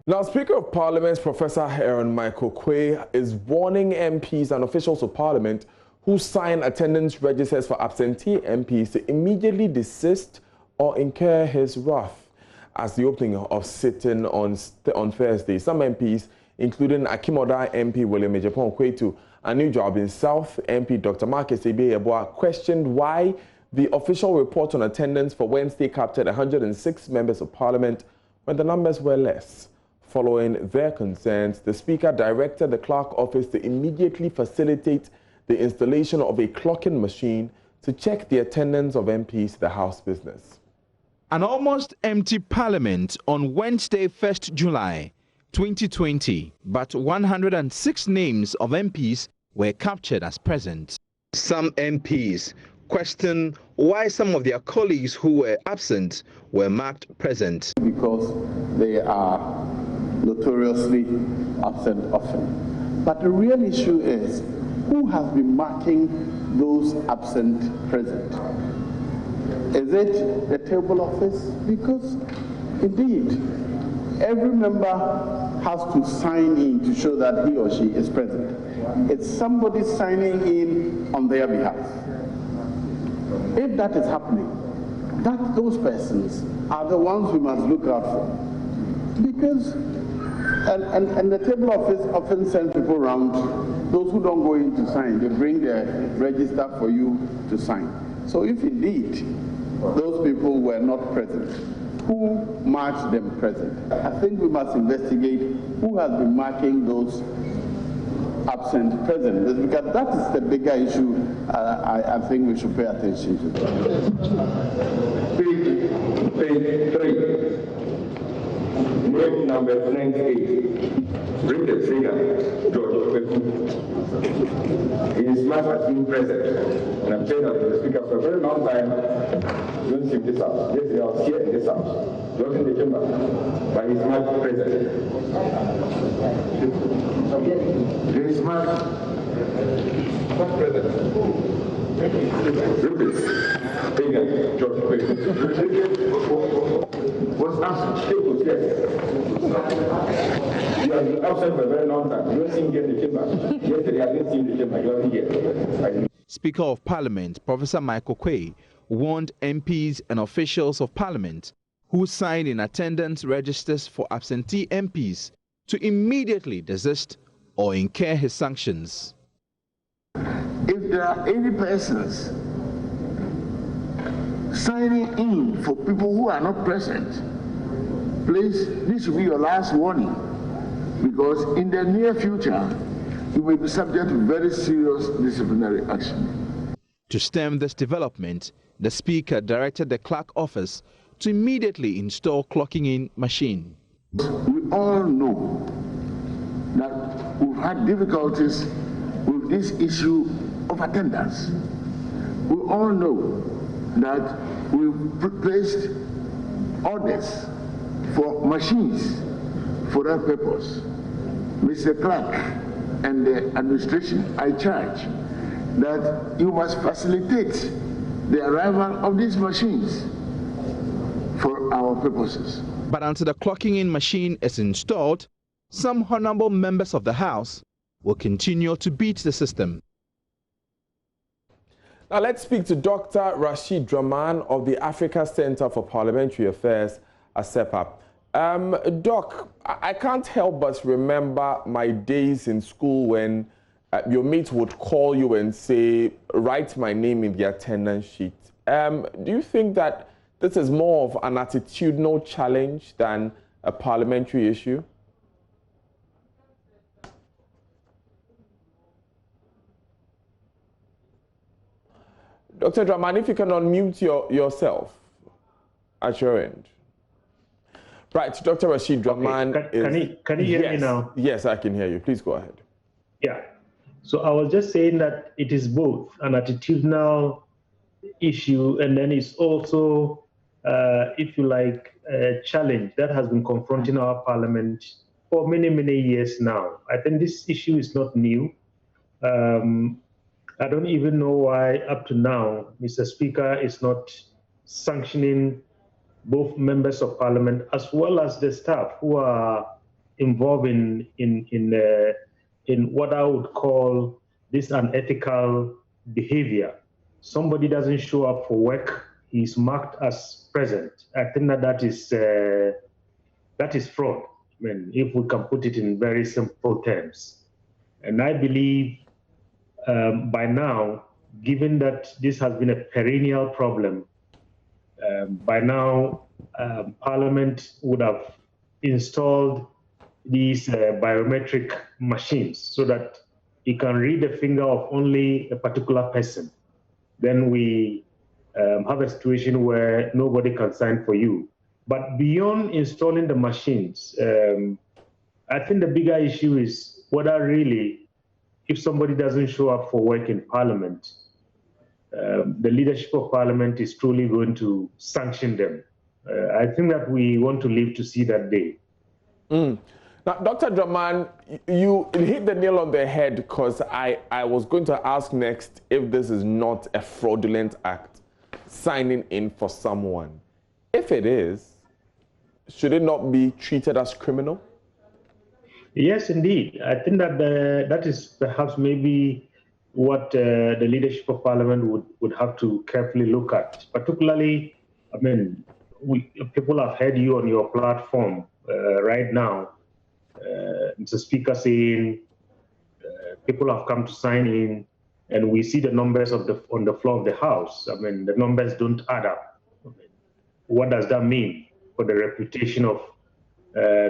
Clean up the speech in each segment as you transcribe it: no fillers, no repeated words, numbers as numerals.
Now, Speaker of Parliament Professor Aaron Michael Quay is warning MPs and officials of Parliament who sign attendance registers for absentee MPs to immediately desist or incur his wrath. As the opening of sitting on Thursday, some MPs, including Akimoda MP William Ejapon Kwetu, a new job in South MP Dr. Marcus Ebeyeboa, questioned why the official report on attendance for Wednesday captured 106 members of Parliament when the numbers were less. Following their concerns, the Speaker directed the Clerk Office to immediately facilitate the installation of a clocking machine to check the attendance of MPs to the House business. An almost empty Parliament on Wednesday, 1st July 2020, but 106 names of MPs were captured as present. Some MPs question why some of their colleagues who were absent were marked present. Because they are notoriously absent often. But the real issue is who has been marking those absent present? Is it the table office? Because indeed, every member has to sign in to show that he or she is present. It's somebody signing in on their behalf. If that is happening, those persons are the ones we must look out for. Because And the table office often sends people around. Those who don't go in to sign, they bring their register for you to sign. So if indeed those people were not present, who marked them present? I think we must investigate who has been marking those absent present, because that is the bigger issue. I think we should pay attention to. Page 3. Name number 98. Bring the figure, George. He is marked as being present. And I'm saying that to the Speaker for a very long time. You don't see this house. Yes, they are here in this house. You're in the chamber. But he's marked present. He is marked present. Repeat. Figure, George. Was absent. Yes. You have been absent for a very long time. You don't see him in the chamber. Yesterday I didn't see him in the chamber. You are here. Speaker of Parliament Professor Michael Quay warned MPs and officials of Parliament who signed in attendance registers for absentee MPs to immediately desist or incur his sanctions. If there are any persons signing in for people who are not present, please, this will be your last warning, because in the near future, you will be subject to very serious disciplinary action. To stem this development, the Speaker directed the Clerk Office to immediately install clocking-in machine. We all know that we've had difficulties with this issue of attendance. We all know that we've placed orders for machines for that purpose. Mr. Clerk and the administration, I charge that you must facilitate the arrival of these machines for our purposes. But until the clocking-in machine is installed, some honorable members of the House will continue to beat the system. Now let's speak to Dr. Rashid Rehman of the Africa Center for Parliamentary Affairs at CEPAP. Doc, I can't help but remember my days in school when your mates would call you and say, write my name in the attendance sheet. Do you think that this is more of an attitudinal challenge than a parliamentary issue? Dr. Rehman, if you can unmute yourself at your end. Right, Dr. Rashid Rehman is... Can you hear me now? Yes, I can hear you. Please go ahead. Yeah. So I was just saying that it is both an attitudinal issue, and then it's also, if you like, a challenge that has been confronting our parliament for many, many years now. I think this issue is not new. I don't even know why, up to now, Mr. Speaker is not sanctioning both members of parliament as well as the staff who are involved in what I would call this unethical behavior. Somebody doesn't show up for work, he's marked as present. I think that is fraud. I mean, if we can put it in very simple terms. And I believe by now, given that this has been a perennial problem, by now Parliament would have installed these biometric machines so that it can read the finger of only a particular person. Then we have a situation where nobody can sign for you. But beyond installing the machines, I think the bigger issue is whether really, if somebody doesn't show up for work in Parliament, the leadership of Parliament is truly going to sanction them. I think that we want to live to see that day. Now, Dr. Draman, you hit the nail on the head, because I was going to ask next if this is not a fraudulent act, signing in for someone. If it is, should it not be treated as criminal? Yes, indeed. I think that that is perhaps maybe what the leadership of Parliament would have to carefully look at. Particularly, I mean, people have heard you on your platform right now, Mr. Speaker, saying people have come to sign in, and we see the numbers on the floor of the House. I mean, the numbers don't add up. I mean, what does that mean for the reputation of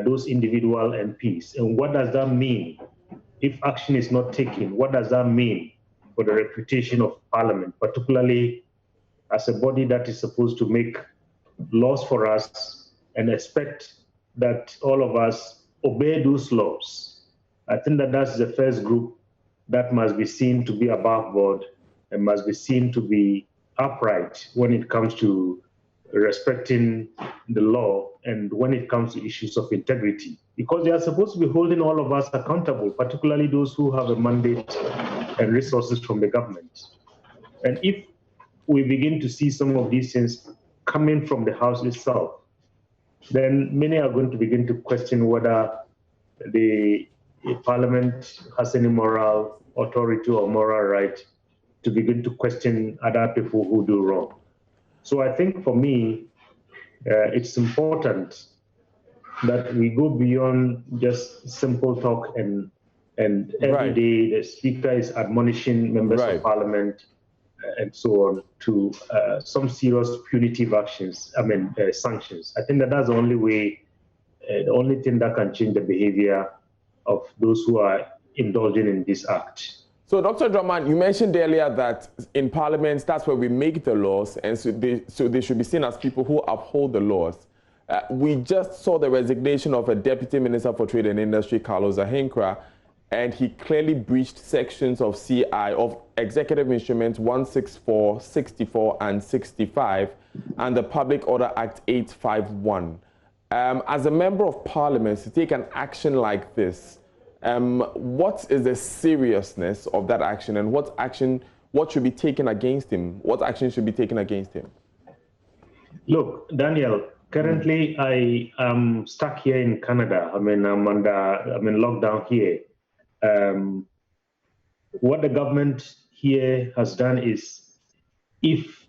those individual MPs? And what does that mean if action is not taken? What does that mean for the reputation of Parliament, particularly as a body that is supposed to make laws for us and expect that all of us obey those laws? I think that that's the first group that must be seen to be above board and must be seen to be upright when it comes to respecting the law and when it comes to issues of integrity, because they are supposed to be holding all of us accountable, particularly those who have a mandate and resources from the government. And if we begin to see some of these things coming from the House itself, then many are going to begin to question whether the Parliament has any moral authority or moral right to begin to question other people who do wrong. So I think for me, it's important that we go beyond just simple talk and every day the Speaker is admonishing members of Parliament and so on to some serious punitive actions, sanctions. I think that that's the only way, the only thing that can change the behavior of those who are indulging in this act. So, Dr. Draman, you mentioned earlier that in Parliament, that's where we make the laws, and so they should be seen as people who uphold the laws. We just saw the resignation of a Deputy Minister for Trade and Industry, Carlos Ahinkra, and he clearly breached sections of CI, of Executive Instruments 164, 64, and 65, and the Public Order Act 851. As a member of Parliament, to take an action like this, what is the seriousness of that action, and what should be taken against him? What action should be taken against him? Look, Daniel, currently I am stuck here in Canada. I'm in lockdown here. What the government here has done is, if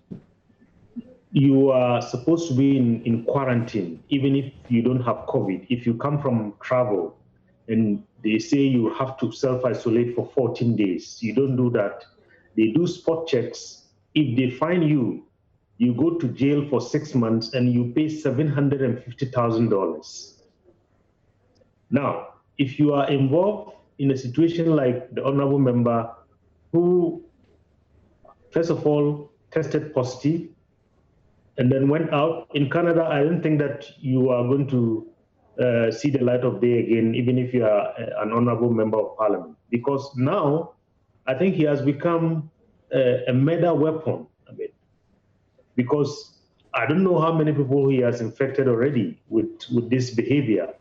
you are supposed to be in quarantine, even if you don't have COVID, if you come from travel and they say you have to self-isolate for 14 days, you don't do that. They do spot checks. If they find you, you go to jail for 6 months and you pay $750,000. Now, if you are involved in a situation like the honorable member who, first of all, tested positive and then went out in Canada, I don't think that you are going to see the light of day again, even if you are an honorable member of Parliament. Because now, I think he has become a murder weapon. Because I don't know how many people he has infected already with this behavior.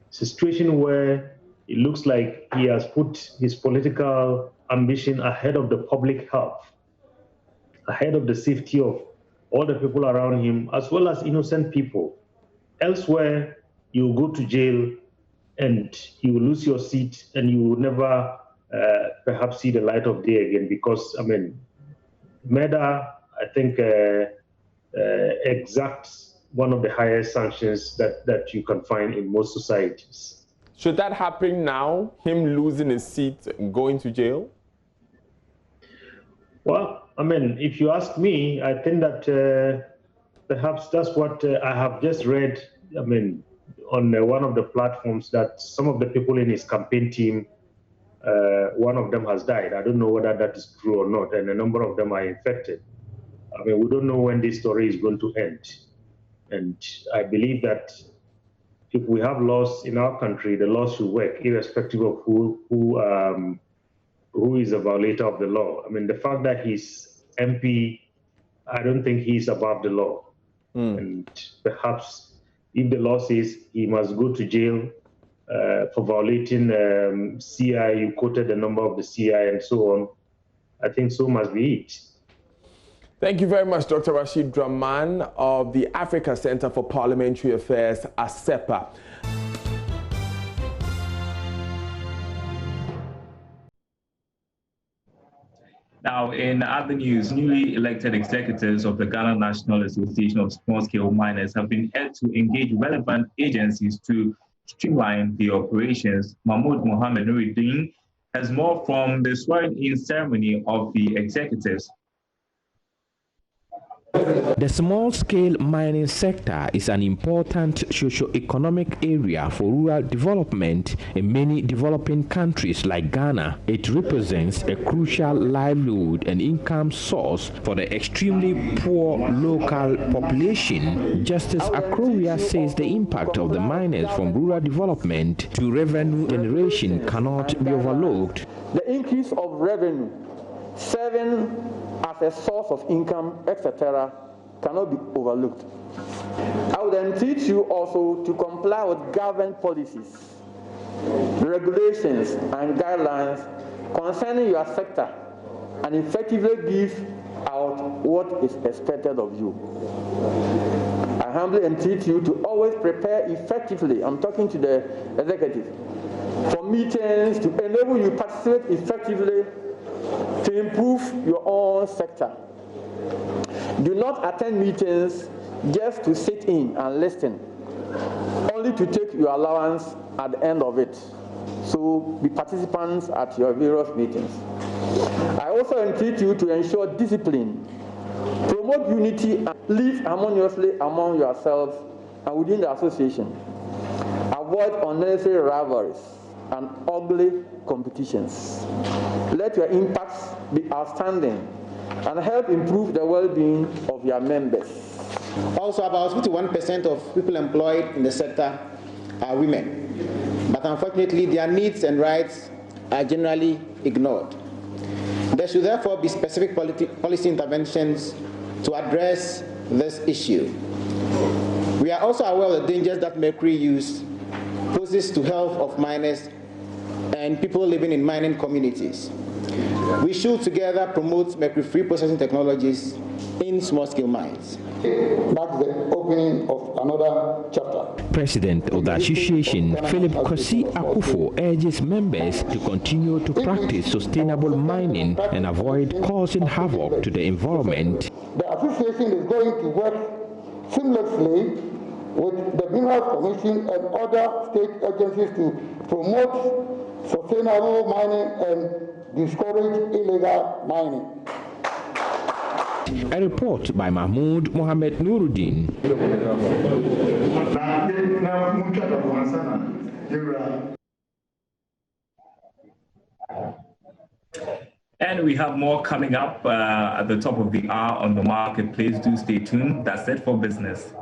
It's a situation where it looks like he has put his political ambition ahead of the public health, ahead of the safety of all the people around him, as well as innocent people. Elsewhere, you go to jail and you will lose your seat and you will never perhaps see the light of day again, because, I mean, murder, I think, exacts one of the highest sanctions that you can find in most societies. Should that happen now, him losing his seat and going to jail? Well, I mean, if you ask me, I think that perhaps that's what I have just read, I mean, on one of the platforms, that some of the people in his campaign team, one of them has died. I don't know whether that is true or not, and a number of them are infected. I mean, we don't know when this story is going to end. And I believe that if we have laws in our country, the laws should work, irrespective of who is a violator of the law. I mean, the fact that he's MP, I don't think he's above the law. And perhaps if the law says he must go to jail for violating CI, you quoted the number of the CI and so on, I think so must be it. Thank you very much, Dr. Rashid Rehman of the Africa Center for Parliamentary Affairs, ACEPA. Now, in other news, newly elected executives of the Ghana National Association of Small-Scale Miners have been urged to engage relevant agencies to streamline the operations. Mahmoud Mohammed Nuruddin has more from the swearing-in ceremony of the executives. The small-scale mining sector is an important socio-economic area for rural development in many developing countries like Ghana. It represents a crucial livelihood and income source for the extremely poor local population. Justice Akroria says the impact of the miners from rural development to revenue generation cannot be overlooked. The increase of revenue, serving as a source of income, etc., cannot be overlooked. I would entreat you also to comply with government policies, regulations, and guidelines concerning your sector and effectively give out what is expected of you. I humbly entreat you to always prepare effectively, I'm talking to the executive, for meetings to enable you to participate effectively to improve your own sector. Do not attend meetings just to sit in and listen, only to take your allowance at the end of it. So be participants at your various meetings. I also entreat you to ensure discipline, promote unity, and live harmoniously among yourselves and within the association. Avoid unnecessary rivalries and ugly competitions. Let your impacts be outstanding and help improve the well-being of your members. Also, about 51% of people employed in the sector are women, but unfortunately their needs and rights are generally ignored. There should therefore be specific policy interventions to address this issue. We are also aware of the dangers that mercury use poses to health of miners and people living in mining communities. We should together promote mercury-free processing technologies in small-scale mines. That's the opening of another chapter. President of the association, Philip Kwasi Akufo, urges members to continue to practice sustainable mining and avoid causing havoc to the environment. The association is going to work seamlessly with the Minerals Commission and other state agencies to promote sustainable mining and discourage illegal mining. A report by Mahmoud Mohammed Nuruddin. And we have more coming up at the top of the hour on the marketplace. Do stay tuned. That's it for business.